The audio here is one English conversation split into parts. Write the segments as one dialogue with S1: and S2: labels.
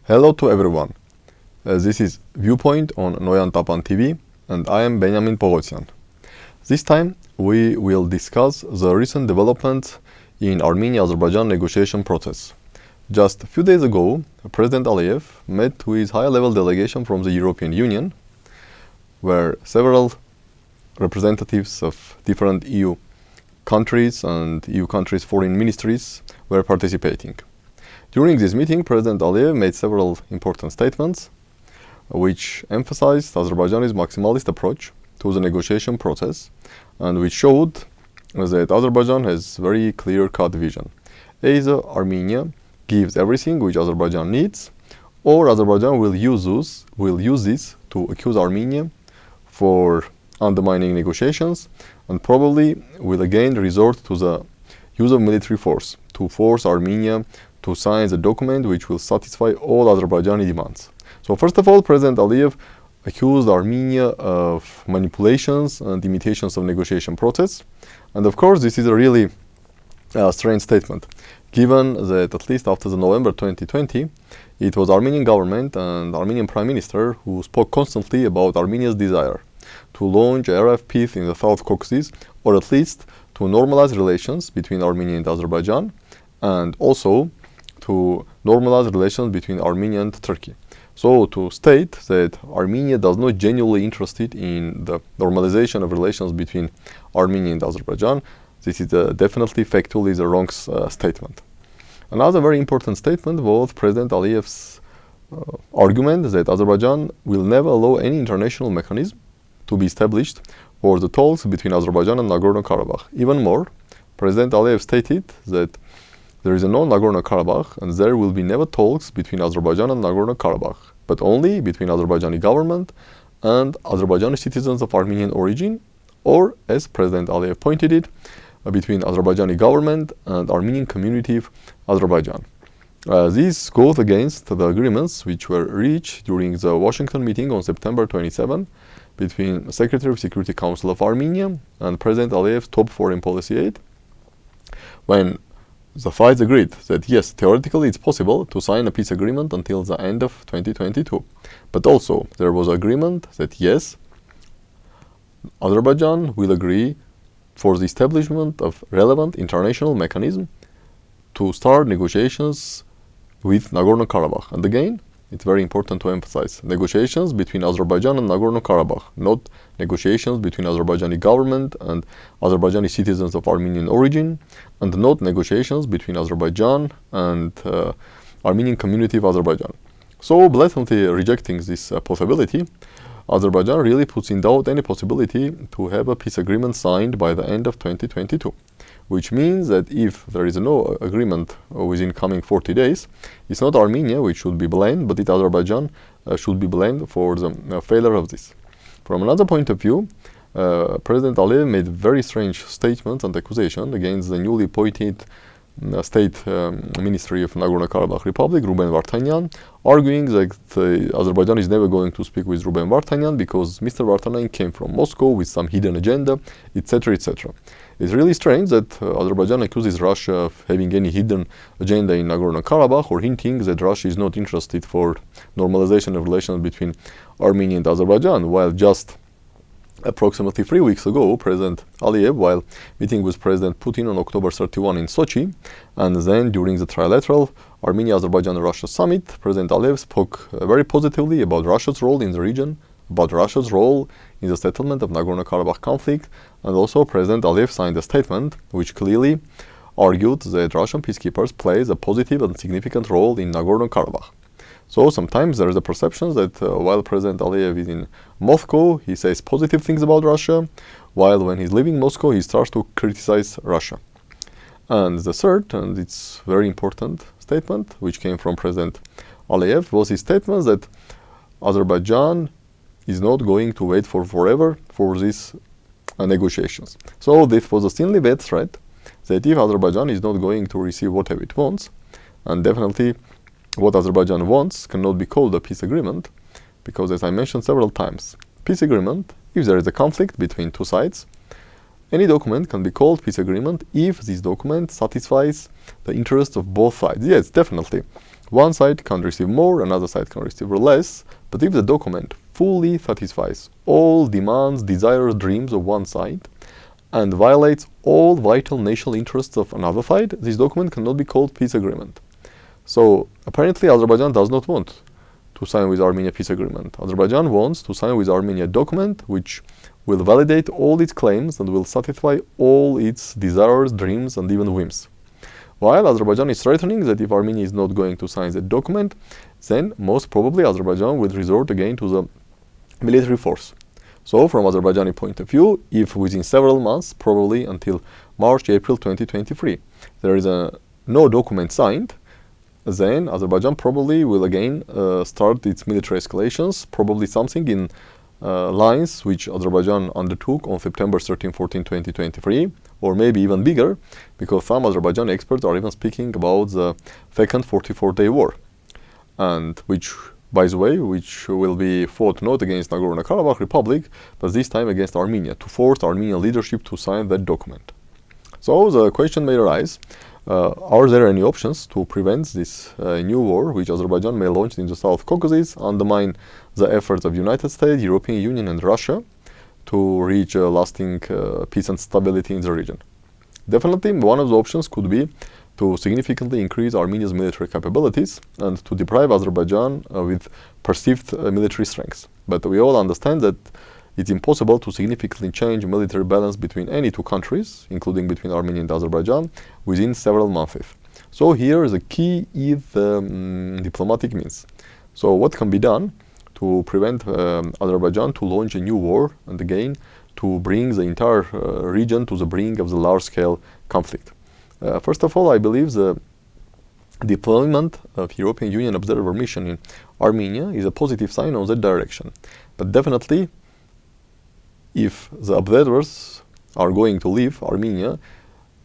S1: Hello to everyone. This is Viewpoint on Noyan Tapan TV, and I am Benyamin Poghosyan. This time we will discuss the recent developments in Armenia-Azerbaijan negotiation process. Just a few days ago, President Aliyev met with high-level delegation from the European Union, where several representatives of different EU countries and EU countries' foreign ministries were participating. During this meeting, President Aliyev made several important statements which emphasized Azerbaijan's maximalist approach to the negotiation process and which showed that Azerbaijan has very clear-cut vision. Either Armenia gives everything which Azerbaijan needs, or Azerbaijan will use this to accuse Armenia for undermining negotiations and probably will again resort to the use of military force to force Armenia to sign the document which will satisfy all Azerbaijani demands. So first of all, President Aliyev accused Armenia of manipulations and imitations of negotiation process. And of course, this is a really strange statement, given that at least after the November 2020, it was Armenian government and Armenian Prime Minister who spoke constantly about Armenia's desire to launch an era of peace in the South Caucasus, or at least to normalize relations between Armenia and Azerbaijan, and also to normalize relations between Armenia and Turkey. So to state that Armenia does not genuinely interested in the normalization of relations between Armenia and Azerbaijan, this is definitely factually the wrong statement. Another very important statement was President Aliyev's argument that Azerbaijan will never allow any international mechanism to be established for the talks between Azerbaijan and Nagorno-Karabakh. Even more, President Aliyev stated that there is a non-Nagorno-Karabakh and there will be never talks between Azerbaijan and Nagorno-Karabakh, but only between Azerbaijani government and Azerbaijani citizens of Armenian origin, or as President Aliyev pointed it, between Azerbaijani government and Armenian community of Azerbaijan. This goes against the agreements which were reached during the Washington meeting on September 27 between Secretary of Security Council of Armenia and President Aliyev's top foreign policy aide, when the sides agreed that yes, theoretically it's possible to sign a peace agreement until the end of 2022. But also there was agreement that yes, Azerbaijan will agree for the establishment of relevant international mechanism to start negotiations with Nagorno-Karabakh. And again, it's very important to emphasize negotiations between Azerbaijan and Nagorno-Karabakh, not negotiations between Azerbaijani government and Azerbaijani citizens of Armenian origin, and not negotiations between Azerbaijan and Armenian community of Azerbaijan. So blatantly rejecting this possibility, Azerbaijan really puts in doubt any possibility to have a peace agreement signed by the end of 2022. Which means that if there is no agreement within coming 40 days, it's not Armenia which should be blamed, but Azerbaijan should be blamed for the failure of this. From another point of view, President Aliyev made very strange statements and accusations against the newly appointed State Ministry of Nagorno-Karabakh Republic, Ruben Vartanyan, arguing that Azerbaijan is never going to speak with Ruben Vartanyan because Mr. Vartanyan came from Moscow with some hidden agenda, etc., etc. It's really strange that Azerbaijan accuses Russia of having any hidden agenda in Nagorno-Karabakh, or hinting that Russia is not interested for normalization of relations between Armenia and Azerbaijan, while just approximately 3 weeks ago, President Aliyev, while meeting with President Putin on October 31 in Sochi, and then during the trilateral Armenia-Azerbaijan-Russia summit, President Aliyev spoke very positively about Russia's role in the region, about Russia's role in the settlement of Nagorno-Karabakh conflict, and also President Aliyev signed a statement which clearly argued that Russian peacekeepers plays a positive and significant role in Nagorno-Karabakh. So sometimes there is a perception that while President Aliyev is in Moscow, he says positive things about Russia, while when he's leaving Moscow, he starts to criticize Russia. And the third, and it's very important statement, which came from President Aliyev, was his statement that Azerbaijan is not going to wait for forever for these negotiations. So this was a thinly veiled threat that if Azerbaijan is not going to receive whatever it wants, and definitely what Azerbaijan wants cannot be called a peace agreement, because as I mentioned several times, peace agreement, if there is a conflict between two sides, any document can be called peace agreement if this document satisfies the interests of both sides. Yes, definitely. One side can receive more, another side can receive less, but if the document fully satisfies all demands, desires, dreams of one side, and violates all vital national interests of another side, this document cannot be called peace agreement. So apparently Azerbaijan does not want to sign with Armenia peace agreement. Azerbaijan wants to sign with Armenia a document which will validate all its claims and will satisfy all its desires, dreams, and even whims. While Azerbaijan is threatening that if Armenia is not going to sign the document, then most probably Azerbaijan will resort again to the military force. So from Azerbaijani point of view, if within several months, probably until March, April 2023, there is no document signed, then Azerbaijan probably will again start its military escalations, probably something in lines which Azerbaijan undertook on September 13-14, 2023, or maybe even bigger, because some Azerbaijani experts are even speaking about the second 44-day war, and which, by the way, which will be fought not against Nagorno-Karabakh Republic, but this time against Armenia, to force Armenian leadership to sign that document. So the question may arise, are there any options to prevent this new war which Azerbaijan may launch in the South Caucasus, undermine the efforts of United States, European Union and Russia to reach lasting peace and stability in the region? Definitely one of the options could be to significantly increase Armenia's military capabilities and to deprive Azerbaijan with perceived military strength. But we all understand that it's impossible to significantly change military balance between any two countries, including between Armenia and Azerbaijan, within several months. So here the key is diplomatic means. So what can be done to prevent Azerbaijan to launch a new war and again to bring the entire region to the brink of the large-scale conflict? First of all, I believe the deployment of European Union observer mission in Armenia is a positive sign on that direction. But definitely, if the observers are going to leave Armenia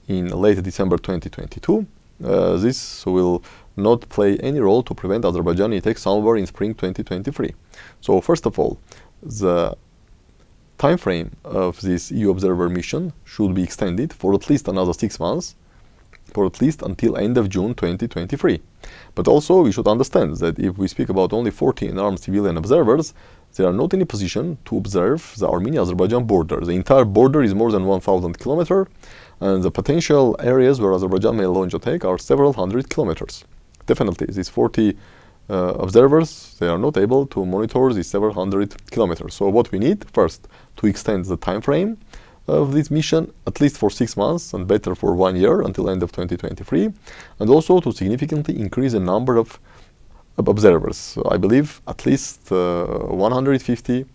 S1: in late December 2022, this will not play any role to prevent Azerbaijani attacks somewhere in spring 2023. So first of all, the time frame of this EU observer mission should be extended for at least another 6 months, for at least until end of June 2023. But also we should understand that if we speak about only 14 armed civilian observers, they are not in a position to observe the Armenia-Azerbaijan border. The entire border is more than 1,000 kilometers, and the potential areas where Azerbaijan may launch attack are several hundred kilometers. Definitely, these 40 observers, they are not able to monitor these several hundred kilometers. So what we need, first, to extend the time frame of this mission, at least for 6 months, and better for 1 year, until end of 2023, and also to significantly increase the number of observers. So I believe at least 150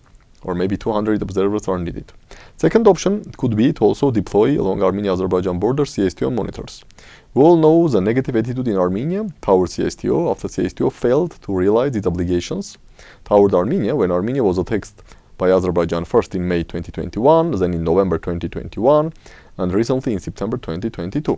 S1: or maybe 200 observers are needed. Second option could be to also deploy along Armenia-Azerbaijan border CSTO monitors. We all know the negative attitude in Armenia toward CSTO after CSTO failed to realize its obligations toward Armenia when Armenia was attacked by Azerbaijan first in May 2021, then in November 2021, and recently in September 2022.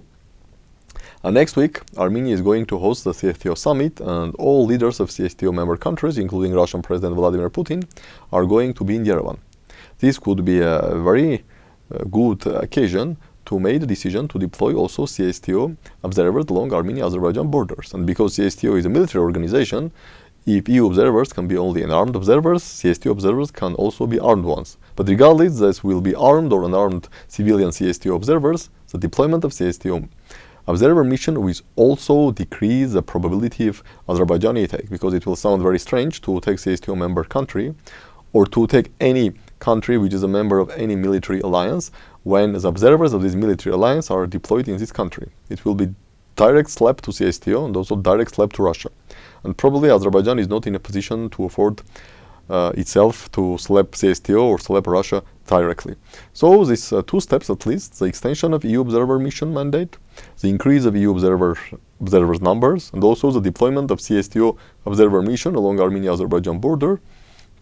S1: And next week, Armenia is going to host the CSTO summit, and all leaders of CSTO member countries, including Russian President Vladimir Putin, are going to be in Yerevan. This could be a very good occasion to make the decision to deploy also CSTO observers along Armenia-Azerbaijan borders. And because CSTO is a military organization, if EU observers can be only unarmed observers, CSTO observers can also be armed ones. But regardless, this will be armed or unarmed civilian CSTO observers, the deployment of CSTO observer mission will also decrease the probability of Azerbaijani attack, because it will sound very strange to attack CSTO member country or to attack any country which is a member of any military alliance when the observers of this military alliance are deployed in this country. It will be direct slap to CSTO and also direct slap to Russia. And probably Azerbaijan is not in a position to afford itself to slap CSTO or slap Russia directly. So these two steps at least, the extension of EU observer mission mandate, the increase of EU observers numbers, and also the deployment of CSTO observer mission along Armenia-Azerbaijan border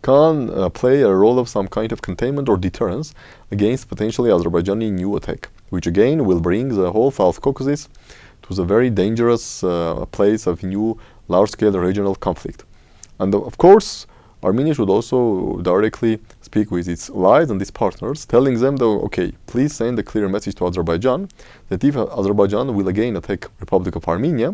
S1: can play a role of some kind of containment or deterrence against potentially Azerbaijani new attack, which again will bring the whole South Caucasus to the very dangerous place of new large-scale regional conflict. And of course, Armenia should also directly speak with its allies and its partners, telling them, though, okay, please send a clear message to Azerbaijan that if Azerbaijan will again attack Republic of Armenia,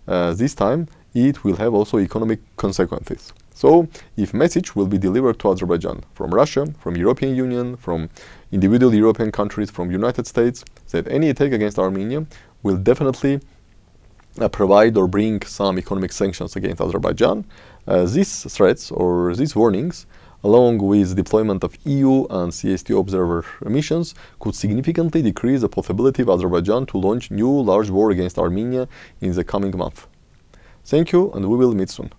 S1: this time it will have also economic consequences. So, if message will be delivered to Azerbaijan from Russia, from European Union, from individual European countries, from United States, that any attack against Armenia will definitely provide or bring some economic sanctions against Azerbaijan, these threats or these warnings, along with deployment of EU and CSTO observer missions, could significantly decrease the possibility of Azerbaijan to launch new large war against Armenia in the coming month. Thank you, and we will meet soon.